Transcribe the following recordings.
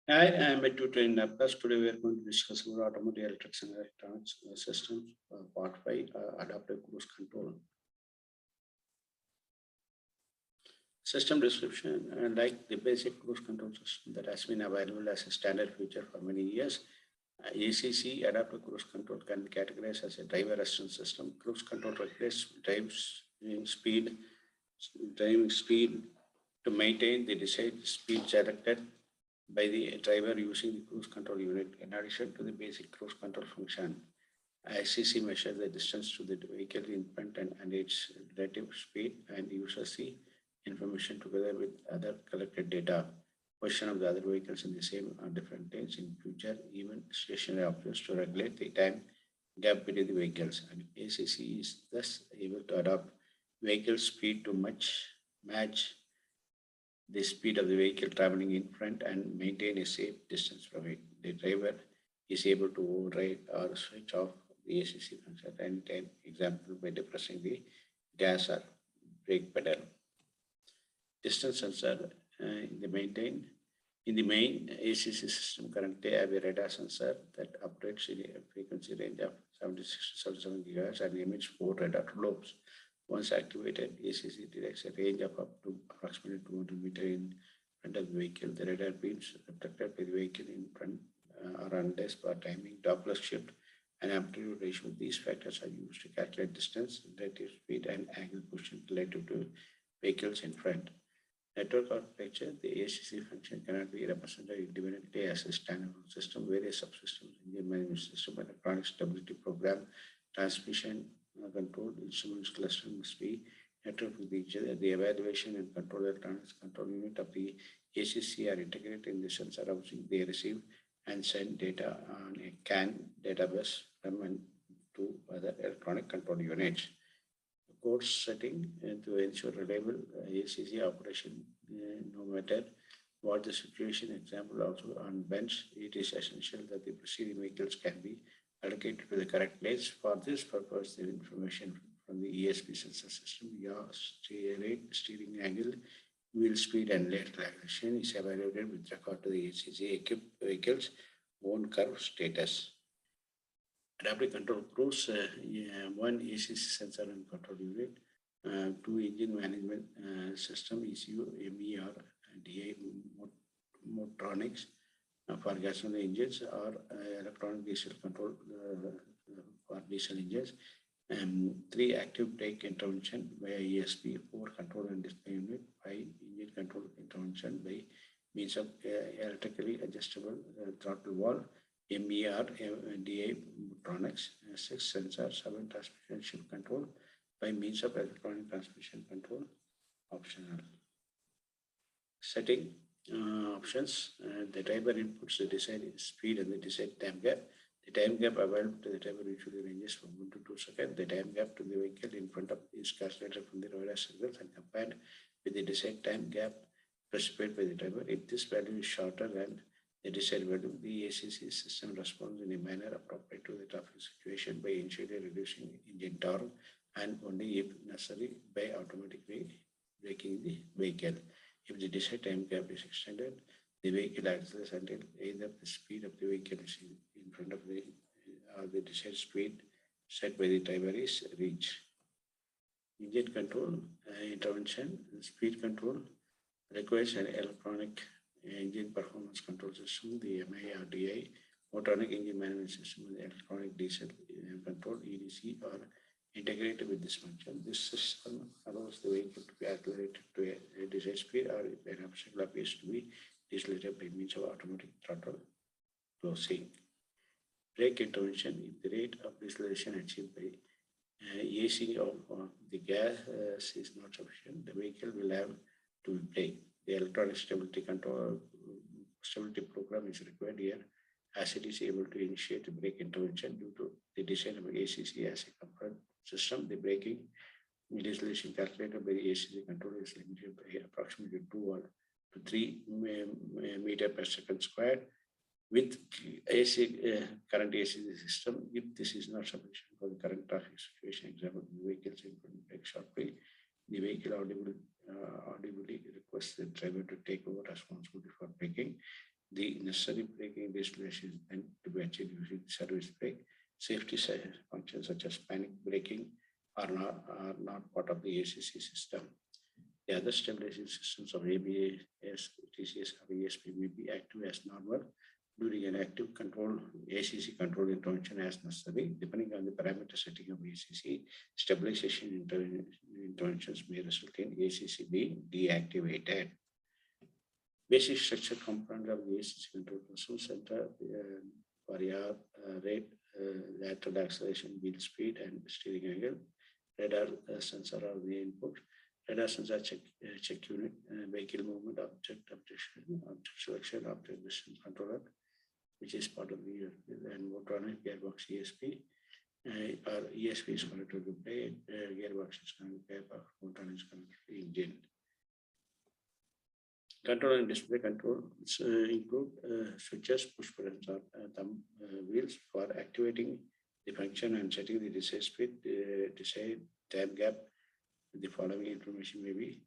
Hi, I am a tutor in Uplatz. Today we are going to discuss about automotive electrics and electronics systems, part 5, adaptive cruise control. System description, like the basic cruise control system that has been available as a standard feature for many years, ACC, adaptive cruise control, can be categorized as a driver assistance system. Cruise control regulates driving speed to maintain the desired speed selected by the driver using the cruise control unit. In addition to the basic cruise control function, ICC measures the distance to the vehicle in front and its relative speed and uses the information together with other collected data. Position of the other vehicles in the same or different lanes in future, even stationary objects to regulate the time gap between the vehicles. And ACC is thus able to adapt vehicle speed to match the speed of the vehicle traveling in front and maintain a safe distance from it. The driver is able to override or switch off the ACC function at any time, example by depressing the gas or brake pedal. Distance sensor in the main ACC system currently have a radar sensor that operates in a frequency range of 76 to 77 gigahertz and emits 4 radar lobes. Once activated, ACC detects a range of up to approximately 200 meters in front of the vehicle. The radar beams reflected by the vehicle in front are unless for timing, Doppler shift, and amplitude ratio. These factors are used to calculate distance, relative speed, and angle position relative to vehicles in front. Network architecture, the ACC function cannot be represented independently as a standalone system. Various subsystems, engine management system, electronic stability program, transmission control instruments cluster must be networked with each other. The evaluation and control electronics control unit of the ACC are integrated in the sensor housing. They receive and send data on a CAN database from and to other electronic control units. Course setting to ensure reliable ACC operation no matter what the situation. Example also on bench, it is essential that the preceding vehicles can be allocated to the correct place. For this purpose, the information from the ESP sensor system, yaw, steering angle, wheel speed, and lateral acceleration is evaluated with regard to the ACC equipped vehicles' own curve status. Adaptive control cruise, one ACC sensor and control unit, two engine management system ECU, MER, DA motronics for gasoline engines or electronic diesel control for diesel engines, three active brake intervention via ESP, four control and display unit, five engine control intervention by means of electrically adjustable throttle valve, MER, DA motronics, six sensors, seven transmission shift control by means of electronic transmission control, optional. Setting options, the driver inputs the desired speed and the desired time gap. The time gap available to the driver usually ranges from 1 to 2 seconds. The time gap to the vehicle in front of is calculated from the radar signals and compared with the desired time gap specified by the driver. If this value is shorter than the desired value, the ACC system responds in a manner appropriate to the traffic situation by initially reducing engine torque and only if necessary by automatically braking the vehicle. If the desired time gap is extended, the vehicle accelerates until either the speed of the vehicle is in front of the or the desired speed set by the driver is reached. Engine control intervention, speed control requires an electronic engine performance control system, the MIRDI, motronic engine management system, and the electronic diesel control EDC are integrated with this function. This system allows the vehicle to be accelerated to a desired speed or an obstacle appears to be decelerated by means of automatic throttle closing. Brake intervention, if the rate of deceleration achieved by easing of the gas is not sufficient, the vehicle will have to brake. The electronic stability program is required here as it is able to initiate the brake intervention due to the design of ACC as a component system. The braking deceleration calculated by the ACC controller is limited by approximately 2 to 3 meter per second squared. With current ACC system, if this is not sufficient for the current traffic situation, example, the vehicles in brake sharply, the vehicle audibly requests the driver to take over responsibility for braking. the necessary braking distillation and to be achieved using service brake. Safety functions such as panic braking are not part of the ACC system. The other stabilization systems of ABS, TCS, or ESP may be active as normal during an active control ACC control intervention as necessary. Depending on the parameter setting of ACC, stabilization interventions may result in ACC being deactivated. Basic structure component of the ACC control control center for rate, lateral acceleration, wheel speed, and steering angle. Radar sensor are the input. Radar sensor check unit, vehicle movement, object objection, object selection, object distance controller, which is part of the and motoronic gearbox ESP. Or ESP is connected to play, gearbox is connected to gearbox, motor is connected to engine. Control and display control include switches, push buttons, or thumb wheels for activating the function and setting the desired speed, desired time gap. The following information may be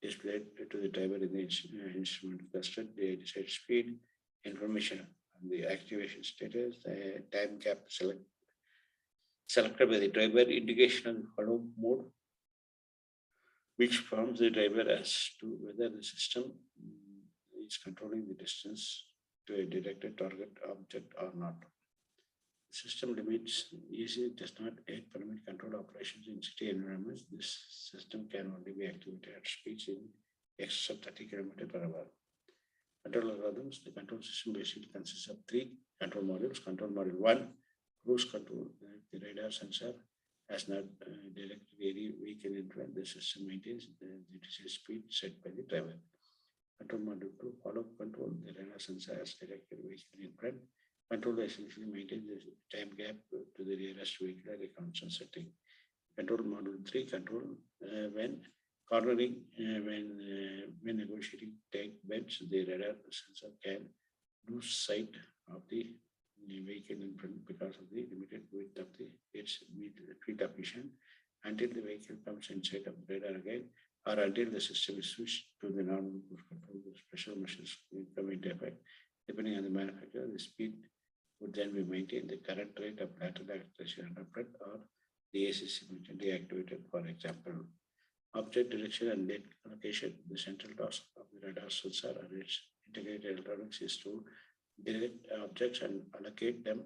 displayed to the driver in the instrument cluster: the desired speed, information on the activation status, the time gap selected by the driver, indication of the follow mode, which informs the driver as to whether the system is controlling the distance to a directed target object or not. The system limits easily does not permit control operations in city environments. This system can only be activated at speeds in excess of 30 km per hour. Control algorithms. The control system basically consists of three control modules. Control module 1, cruise control. The radar sensor has not directed any vehicle in front. The system maintains the desired speed set by the driver. Control module 2, follow-up control. The radar sensor has directed vehicle in front. Control essentially maintains the time gap to the nearest vehicle at a constant setting. Control module 3, control when cornering, when negotiating take bends, the radar sensor can lose sight of the vehicle in front because of the limited width of its field of vision until the vehicle comes inside of the radar again, or until the system is switched to the normal cruise control. The special measures come into effect. Depending on the manufacturer, the speed would then be maintained. The current rate of lateral acceleration under front or the ACC function deactivated. For example, object direction and lane allocation. The central task of the radar sensor and its integrated electronics is to direct objects and allocate them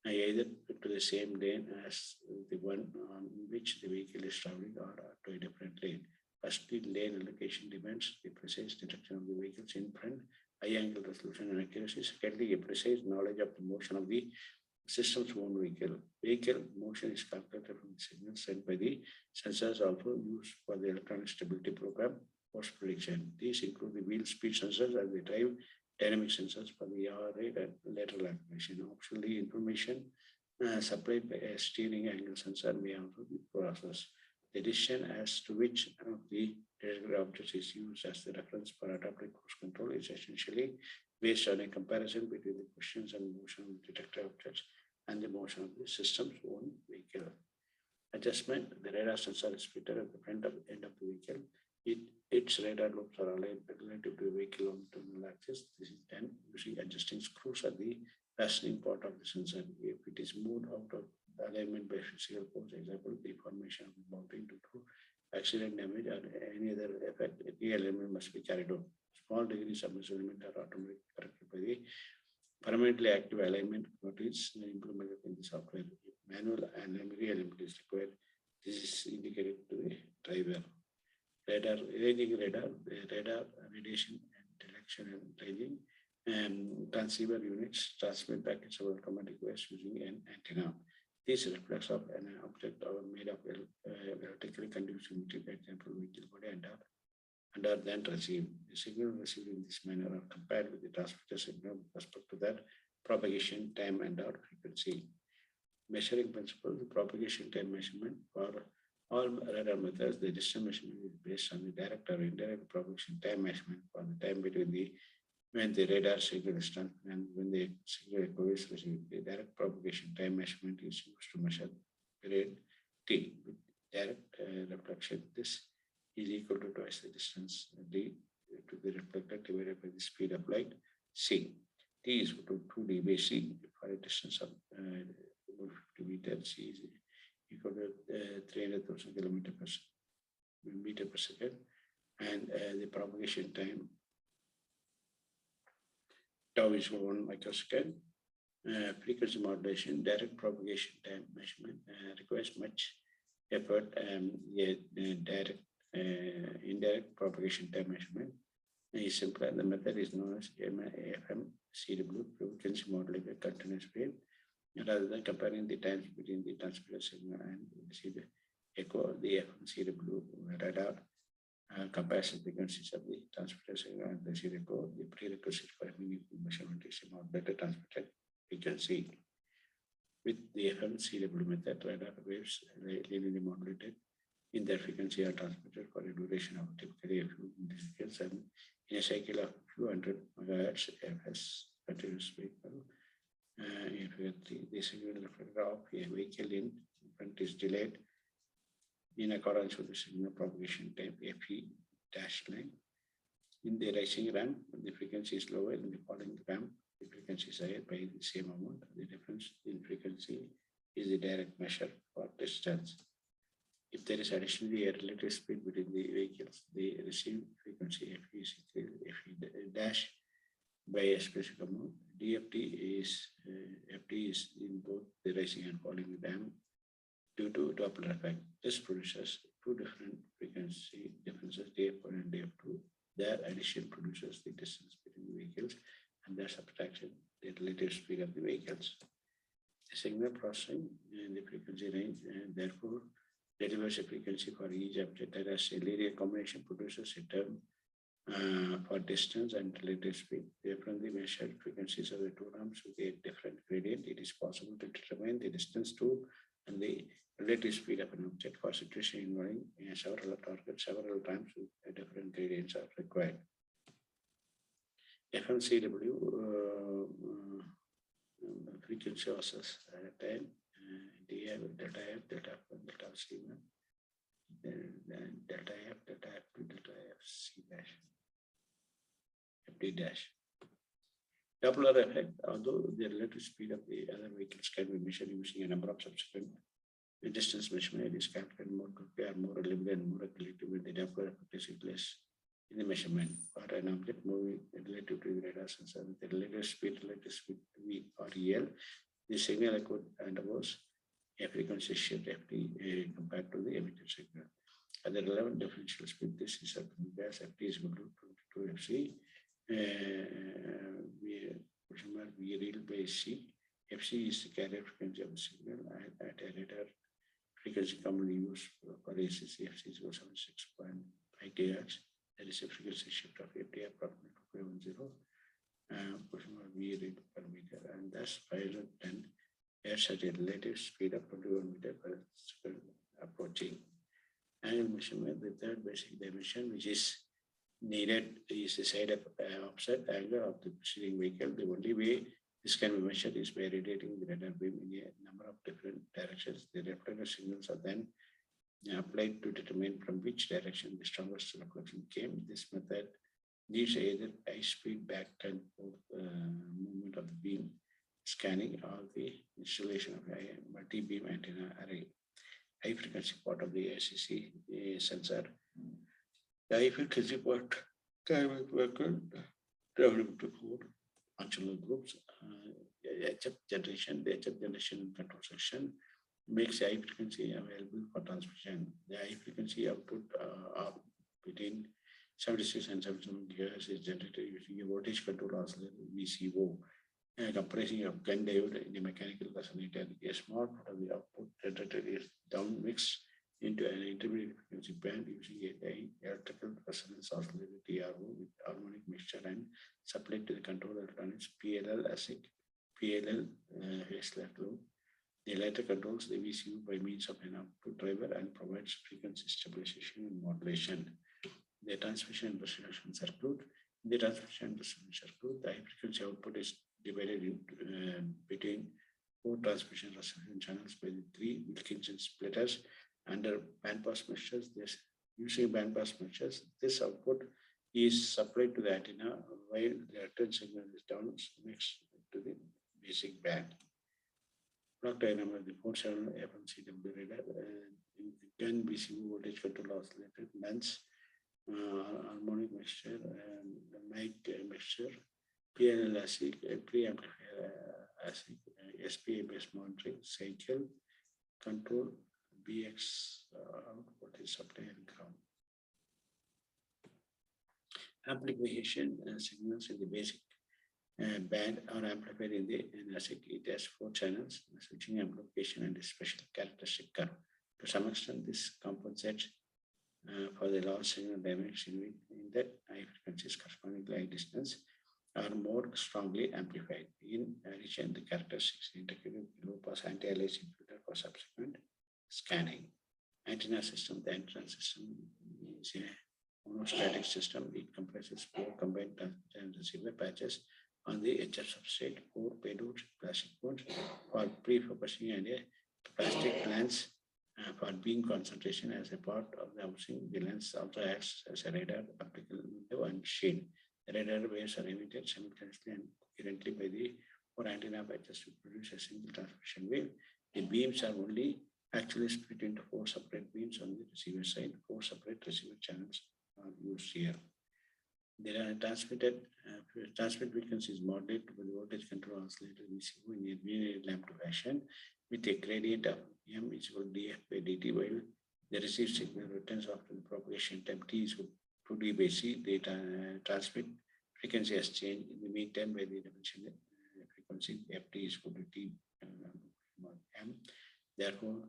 either to the same lane as the one on which the vehicle is traveling or to a different lane. Firstly, lane allocation demands the precise detection of the vehicles in front, high angle resolution and accuracy. Secondly, a precise knowledge of the motion of the system's own vehicle. Vehicle motion is calculated from the signals sent by the sensors, also used for the electronic stability program post prediction. These include the wheel speed sensors and the drive dynamic sensors for the yaw rate and lateral acceleration. Optionally, information supplied by a steering angle sensor may also be processed. The decision as to which of the detected objects is used as the reference for adaptive cruise control is essentially based on a comparison between the positions and motion of the detected objects and the motion of the system's own vehicle. Adjustment: the radar sensor is fitted at the front end of the vehicle. Its radar loops are aligned relative to the vehicle on terminal axis. This is done using adjusting screws at the fastening part of the sensor. If it is moved out of alignment by physical force, example, deformation of the mounting due to accident damage or any other effect, a realignment must be carried out. Small degrees of misalignment are automatically corrected by the permanently active alignment routines implemented in the software. If manual and realignment is required, this is indicated to the driver. Radar, ranging radar, radar, radiation and detection and ranging, and transceiver units transmit packets of automatic waves using an antenna. These reflects of an object are made of vertically conducive material, for example, vehicle body and are then received. The signal received in this manner are compared with the transmitter signal with respect to that propagation time and or frequency. Measuring principle: the propagation time measurement for all radar methods, the distance measurement is based on the direct or indirect propagation time measurement for the time between when the radar signal is transmitted and when the signal is received. The direct propagation time measurement is used to measure period T with direct reflection. This is equal to twice the distance D to the reflected divided by the speed of light C. T is equal to 2 dB C for a distance of about 50 meters. C is equal to 300,000 meter per second, and the propagation time tau is 1 microsecond. Frequency modulation, direct propagation time measurement requires much effort. Indirect propagation time measurement is simpler. The method is known as FMCW, frequency modulated continuous wave. Rather than comparing the times between the transmitter signal and the echo, the FMCW radar compares the frequencies of the transmitter signal and the echo. The prerequisite for meaningful measurement is a modulated transmitted frequency. With the FMCW method, radar waves linearly modulated in their frequency are transmitted for a duration of typically a few milliseconds, and in a cycle of a few hundred megahertz, FS continuous vehicle. The signal reflected of a vehicle in front is delayed in accordance with the signal propagation time FE dash line. In the rising ramp, the frequency is lower. In the falling ramp, the frequency is higher by the same amount. The difference in frequency is the direct measure for distance. If there is additionally a relative speed between the vehicles, the received frequency FE is equal to FE dash by a specific amount. DFT is FT is in both the rising and falling ramp due to Doppler effect. This produces two different frequency differences, DF1 and DF2. Their addition produces the distance between the vehicles, and their subtraction, the relative speed of the vehicles. The signal processing in the frequency range, and therefore delivers a frequency for each object that has a linear combination produces a term for distance and relative speed. From the measured frequencies of the two ramps with a different gradient, it is possible to determine the distance to and the relative speed of an object for situation involving several targets several times with different gradients are required. FMCW frequency versus time, DF, delta F, delta F, delta C1, then delta F, delta F2, delta F, C dash, FD dash. Doppler effect, although the relative speed of the other vehicles can be measured using a number of subsequent distance measurement, it is calculated more quickly or more reliably and more accurately when the Doppler effect is replaced in the measurement for an object moving relative to the radar sensor with the relative speed V or EL. The signal echoed undergoes a frequency shift FT compared to the emitted signal. At the relevant differential speed, this is a gas FT is equal to 22 FC. V real by C. FC is the carrier frequency of the signal at a radar frequency commonly used for ACC. FC is 76.5 GHz. There is a frequency shift of FT approximately 2.10 V read per meter, and thus 510 Hertz at a relative speed of 21 meters per second approaching. Angle measurement, the third basic dimension which is needed is the side of offset angle of the preceding vehicle. The only way this can be measured is by radiating the radar beam in a number of different directions. The reflected signals are then applied to determine from which direction the strongest reflection came. This method needs either high-speed back and forth movement of the beam scanning or the installation of a multi-beam antenna array. High-frequency part of the ACC sensor. The high-frequency part can be broken down into four functional groups. HF generation, the HF generation control section makes high frequency available for transmission. The high frequency output of between 76 and 77 GHz is generated using a voltage control oscillator VCO, comprising of gun diode in a mechanical resonator. A small part of the output generated is down mixed into an intermediate frequency band using a electrical resonance oscillator TRO with harmonic mixture and supplied to the control electronics PLL ASIC, PLL phase left loop. The latter controls the VCU by means of an output driver and provides frequency stabilization and modulation. The transmission and distribution circuit. In the transmission and distribution circuit, the high frequency output is divided into, between four transmission reception channels by the three Wilkinson splitters under bandpass mixtures. Using bandpass mixtures, this output is supplied to the antenna while the return signal is down next to the basic band. Block diagram of the 47 FMCW radar can be BCU voltage control oscillator, MEMS, harmonic mixture, and mic mixture, PNL ASIC, pre-amplifier ASIC, SPA based monitoring, cycle, control, BX output is supply and ground. Amplification signals in the basic band are amplified in the ASIC. It has 4 channels, switching amplification and a special characteristic curve. To some extent, this compensates for the loss signal damage in that high frequencies corresponding to high distance are more strongly amplified. In addition, the characteristics integrated low pass anti-aliasing filter for subsequent scanning. Antenna system, the antenna system is a monostatic system. It comprises 4 combined transmitter and receiver patches on the HF substrate, 4 payloads, plastic bones for pre-focusing and a plastic lens for beam concentration as a part of the housing. The lens also acts as a radar optical window and shield. The radar waves are emitted simultaneously and coherently by the 4 antenna patches to produce a single transmission wave. The beams are only actually split into 4 separate beams on the receiver side. 4 separate receiver channels are used here. There are transmit frequencies modulated by the voltage control oscillator VCO in a linear lambda fashion with a gradient of M is equal to dF by dt, while the received signal returns after the propagation time T is equal to 2D by C. The transmit frequency has changed in the meantime by the dimension frequency Ft is equal to T M. Therefore,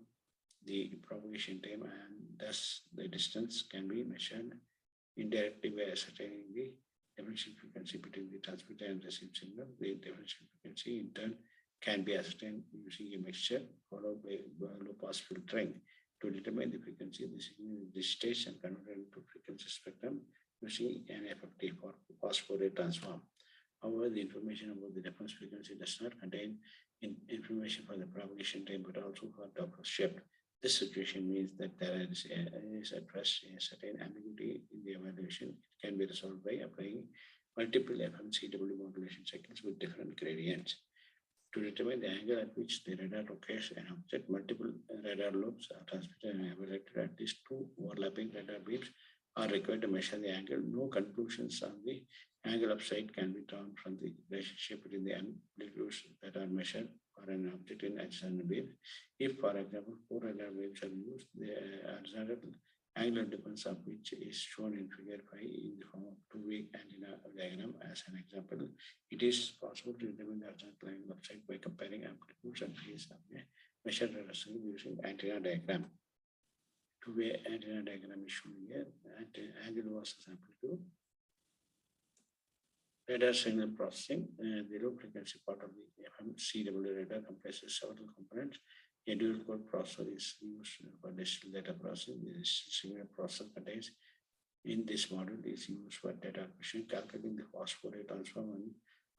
the propagation time and thus the distance can be measured indirectly by ascertaining the differential frequency between the transmitter and received signal. The differential frequency in turn can be ascertained using a mixture followed by low pass filtering. To determine the frequency, the signal is digitized and converted into frequency spectrum using an FFT for Fourier transform. However, the information about the reference frequency does not contain information for the propagation time, but also for Doppler shift. This situation means that there is at first a certain ambiguity in the evaluation. It can be resolved by applying multiple FMCW modulation cycles with different gradients. To determine the angle at which the radar locates an object, multiple radar lobes are transmitted and evaluated. At least 2 overlapping radar beams are required to measure the angle. No conclusions on the angle of sight can be drawn from the relationship between the amplitudes that are measured for an object in adjacent beam. If, for example, 4 radar waves are used, the horizontal angular difference of which is shown in figure 5 in the form of 2-way antenna diagram. As an example, it is possible to determine the horizontal angle of sight by comparing amplitudes and phase of a measured radar signal using antenna diagram. 2-way antenna diagram is shown here. Angle versus amplitude. Radar signal processing. The low frequency part of the FMCW radar comprises several components. A dual core processor is used for digital data processing. The digital signal processor contains in this module is used for data acquisition, calculating the fast Fourier transform and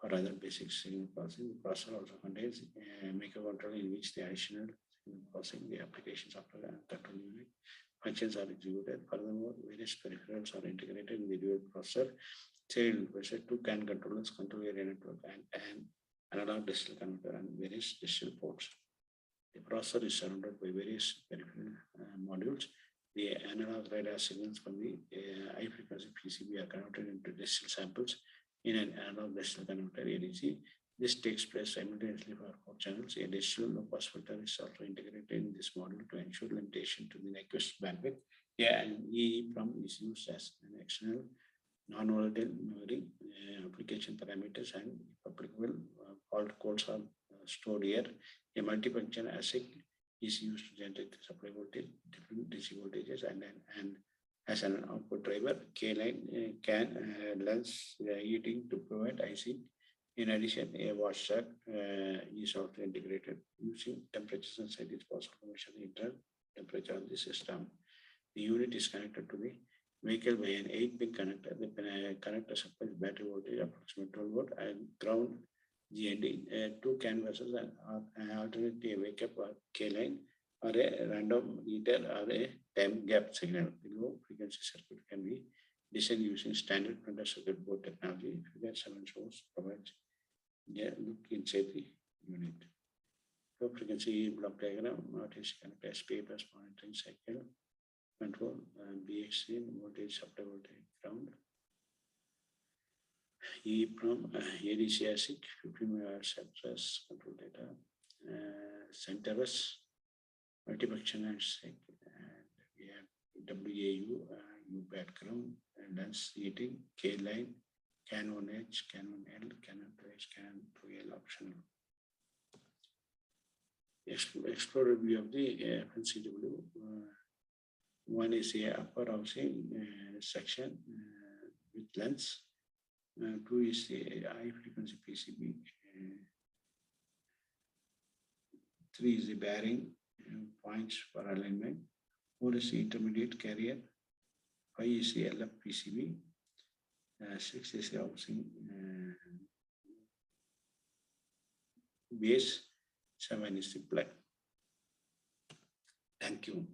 for other basic signal processing. The processor also contains a microcontroller in which the additional signal processing, the application software and control unit functions are executed. Furthermore, various peripherals are integrated in the dual processor. Serial processor, 2 CAN controllers, control area network, and an analog digital converter and various digital ports. The processor is surrounded by various peripheral modules. The analog radar signals from the high frequency PCB are converted into digital samples in an analog digital converter ADC. This takes place simultaneously for 4 channels. A digital low pass filter is also integrated in this module to ensure limitation to the Nyquist bandwidth. An EEPROM is used as an external non-volatile memory application parameters, and if applicable, fault codes are stored here. A multifunction ASIC is used to generate the supply voltage, different DC voltages, and as an output driver, K-line can lens heating to provide IC. In addition, a washer is also integrated. Using temperature sensor, it is possible to measure the internal temperature of the system. The unit is connected to the vehicle by an 8-pin connector. The connector supplies battery voltage approximately 12 volt and ground GND. 2 canvases and alternately a wake up or K-line or a random meter or a time gap signal. The low frequency circuit can be Design using standard printed circuit board technology. Figure 7 shows provides a look inside the unit. Low frequency block diagram, notice connect SP bus monitoring cycle, control, BXC, voltage, supply voltage, ground. EEPROM, ADC ASIC, 15 MHz address control data, centers, multifunction and SIG, and we have WAU, U background, and lens heating, K line, CAN 1H, CAN 1L, CAN 2H, CAN 2L optional. Explore review of the FNCW. One is the upper housing section with lens. Two is the high frequency PCB. Three is the bearing points for alignment. Four is the intermediate carrier. Five is the LF PCB. Six is the housing base. 7 is the plug. Thank you.